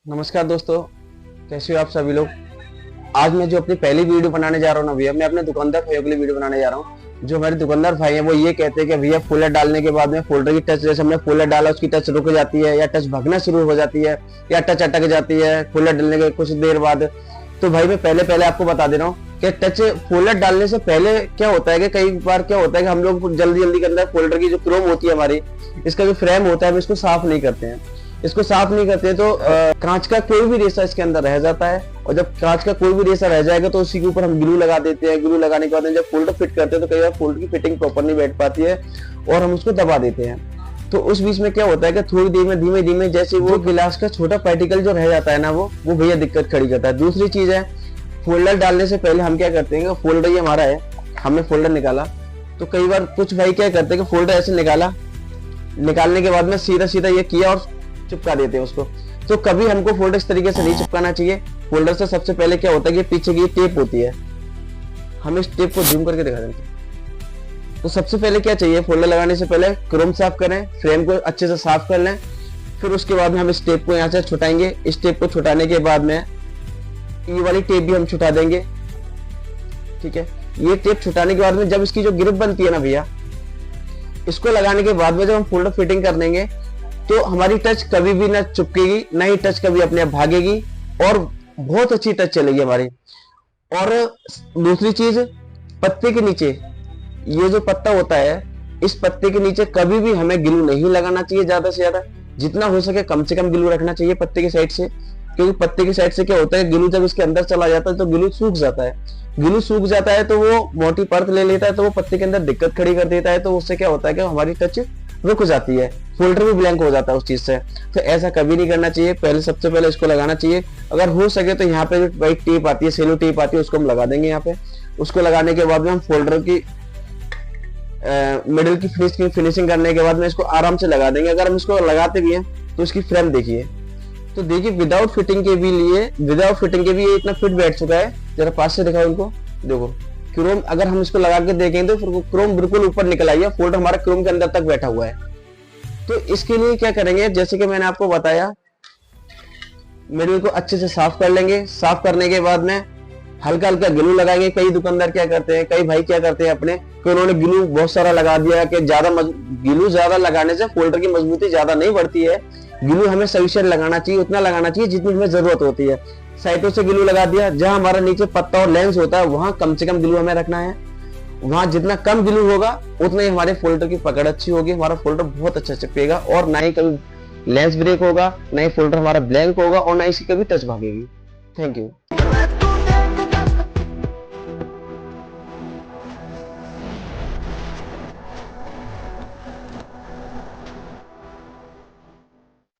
नमस्कार दोस्तों, कैसे हो आप सभी लोग। आज मैं जो अपनी पहली वीडियो बनाने जा रहा हूँ ना भैया, मैं अपने दुकानदार भाइयों के लिए वीडियो बनाने जा रहा हूँ। जो हमारे दुकानदार भाई हैं वो ये कहते हैं कि भैया फोल्डर डालने के बाद में फोल्डर की टच, जैसे हमने फोल्डर डाला उसकी टच रुक जाती है या टच भगना शुरू हो जाती है या टच अटक जाती है फोल्डर डालने के कुछ देर बाद। तो भाई मैं पहले पहले आपको बता दे रहा हूँ कि टच फोल्डर डालने से पहले क्या होता है कि कई बार क्या होता है कि हम लोग जल्दी जल्दी के अंदर फोल्डर की जो क्रोम होती है हमारी, इसका जो फ्रेम होता है हम इसको साफ नहीं करते हैं। इसको साफ नहीं करते तो कांच का कोई भी रेशा इसके अंदर रह जाता है, और जब कांच का कोई भी रेशा रह जाएगा तो उसी के ऊपर हम ग्लू लगा देते हैं। ग्लू लगाने के बाद जब फोल्डर फिट करते हैं तो कई बार फोल्डर की फिटिंग प्रॉपर नहीं बैठ पाती है और हम उसको दबा देते हैं। तो उस बीच में क्या होता है कि थोड़ी देर में धीमे धीमे जैसे वो गिलास का छोटा पार्टिकल जो रह जाता है ना, वो भैया दिक्कत खड़ी करता है। दूसरी चीज है, फोल्डर डालने से पहले हम क्या करते हैं, फोल्डर ये हमारा है, हमने फोल्डर निकाला तो कई बार कुछ भाई क्या करते हैं कि फोल्डर ऐसे निकाला, निकालने के बाद में सीधा सीधा ये किया और चिपका देते हैं उसको। तो कभी हमको फोल्डर इस तरीके से नहीं चिपकाना चाहिए। फोल्डर से सबसे पहले क्या होता है कि पीछे की टेप होती है, हम इस टेप को जूम करके दिखा देंगे। तो सबसे पहले क्या चाहिए, फोल्डर लगाने से पहले क्रोम साफ करें, फ्रेम को अच्छे से साफ कर लें। फिर उसके बाद में हम इस टेप को यहाँ से छुटाएंगे। इस टेप को छुटाने के बाद में ये वाली टेप भी हम छुटा देंगे, ठीक है। ये टेप छुटाने के बाद में जब इसकी जो ग्रिप बनती है ना भैया, इसको लगाने के बाद में जब हम फोल्डर फिटिंग कर देंगे तो हमारी टच कभी भी ना चुपकेगी, ना ही टच कभी अपने आप भागेगी और बहुत अच्छी टच चलेगी हमारी। और दूसरी चीज, पत्ते के नीचे ये जो पत्ता होता है, इस पत्ते के नीचे कभी भी हमें ग्लू नहीं लगाना चाहिए। ज्यादा से ज्यादा जितना हो सके कम से कम ग्लू रखना चाहिए पत्ते की साइड से, क्योंकि पत्ते की साइड से क्या होता है, ग्लू जब इसके अंदर चला जाता है तो ग्लू सूख जाता है। ग्लू सूख जाता है तो वो मोटी परत ले लेता है, तो वो पत्ते के अंदर दिक्कत खड़ी कर देता है। तो उससे क्या होता है कि हमारी टच रुक जाती है, फोल्डर भी ब्लैंक हो जाता है उस चीज से। तो ऐसा कभी नहीं करना चाहिए। पहले सबसे पहले इसको लगाना चाहिए। अगर हो सके तो यहाँ पे जो वाइट टेप आती है, सेलो टेप आती है, उसको हम लगा देंगे यहाँ पे। उसको लगाने के बाद में हम फोल्डर की मिडिल की फिनिशिंग करने के बाद में इसको आराम से लगा देंगे। अगर हम इसको लगाते भी हैं तो इसकी फ्रेम देखिए, तो देखिए विदाउट फिटिंग के भी ये इतना फिट बैठ चुका है। जरा पास से दिखाओ इनको, देखो क्रोम अगर हम इसको लगा के देखें तो फिर क्रोम बिल्कुल ऊपर निकल आई है, फोल्डर हमारा क्रोम के अंदर तक बैठा हुआ है। तो इसके लिए क्या करेंगे, जैसे कि मैंने आपको बताया, मिडिल को अच्छे से साफ कर लेंगे। साफ करने के बाद में हल्का हल्का ग्लू लगाएंगे। कई दुकानदार क्या करते हैं, कई भाई क्या करते हैं अपने, कि उन्होंने ग्लू बहुत सारा लगा दिया कि ग्लू ज्यादा लगाने से फोल्डर की मजबूती ज्यादा नहीं बढ़ती है। ग्लू हमें सफिशिएंट लगाना चाहिए, उतना लगाना चाहिए जितनी हमें जरूरत होती है। साइडों से ग्लू लगा दिया, जहां हमारा नीचे पत्ता और लेंस होता है वहां कम से कम ग्लू हमें रखना है। वहां जितना कम ग्लू होगा उतना ही हमारे फोल्डर की पकड़ अच्छी होगी, हमारा फोल्डर बहुत अच्छा चिपकेगा और ना ही कभी लेंस ब्रेक होगा, ना ही फोल्डर हमारा ब्लैंक होगा और ना ही इसकी कभी टच भागेगी। Thank you.